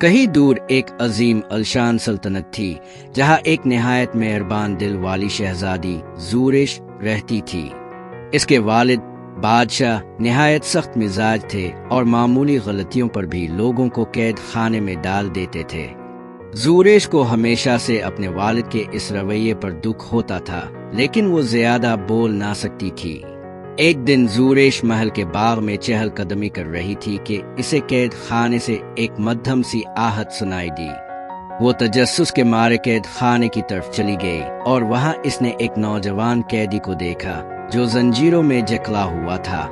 کہیں دور ایک عظیم الشان سلطنت تھی جہاں ایک نہایت مہربان دل والی شہزادی زورش رہتی تھی۔ اس کے والد بادشاہ نہایت سخت مزاج تھے اور معمولی غلطیوں پر بھی لوگوں کو قید خانے میں ڈال دیتے تھے۔ زورش کو ہمیشہ سے اپنے والد کے اس رویے پر دکھ ہوتا تھا، لیکن وہ زیادہ بول نہ سکتی تھی۔ ایک دن زورش محل کے باغ میں چہل قدمی کر رہی تھی کہ اسے قید خانے سے ایک مدھم سی آہٹ سنائی دی۔ وہ تجسس کے مارے قید خانے کی طرف چلی گئی اور وہاں اس نے ایک نوجوان قیدی کو دیکھا جو زنجیروں میں جکڑا ہوا تھا۔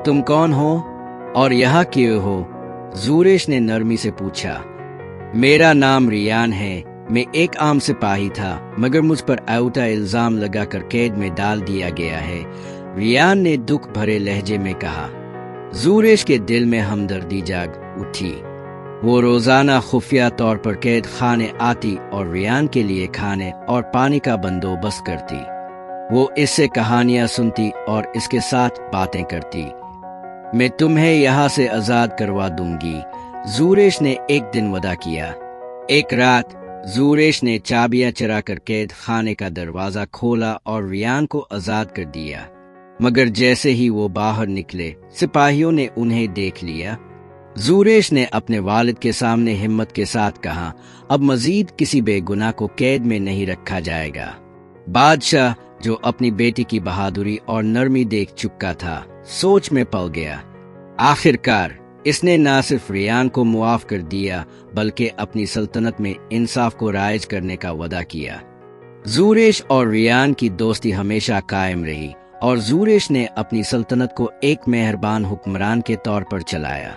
تم کون ہو اور یہاں کیوں ہو؟ زورش نے نرمی سے پوچھا۔ میرا نام ریان ہے، میں ایک عام سپاہی تھا، مگر مجھ پر اعوتا الزام لگا کر قید میں ڈال دیا گیا ہے، ریان نے دکھ بھرے لہجے میں کہا۔ زورش کے دل میں ہمدردی جاگ اٹھی۔ وہ روزانہ خفیہ طور پر قید خانے آتی اور ریان کے لیے کھانے اور پانی کا بندوبست کرتی۔ وہ اس سے کہانیاں سنتی اور اس کے ساتھ باتیں کرتی۔ میں تمہیں یہاں سے آزاد کروا دوں گی، زورش نے ایک دن وعدہ کیا۔ ایک رات زورش نے چابیاں چرا کر قید خانے کا دروازہ کھولا اور ریان کو آزاد کر دیا، مگر جیسے ہی وہ باہر نکلے سپاہیوں نے انہیں دیکھ لیا۔ زورش نے اپنے والد کے سامنے ہمت کے ساتھ کہا، اب مزید کسی بے گناہ کو قید میں نہیں رکھا جائے گا۔ بادشاہ جو اپنی بیٹی کی بہادری اور نرمی دیکھ چکا تھا سوچ میں پڑ گیا۔ آخرکار اس نے نہ صرف ریان کو معاف کر دیا بلکہ اپنی سلطنت میں انصاف کو رائج کرنے کا وعدہ کیا۔ زورش اور ریان کی دوستی ہمیشہ قائم رہی اور زورش نے اپنی سلطنت کو ایک مہربان حکمران کے طور پر چلایا۔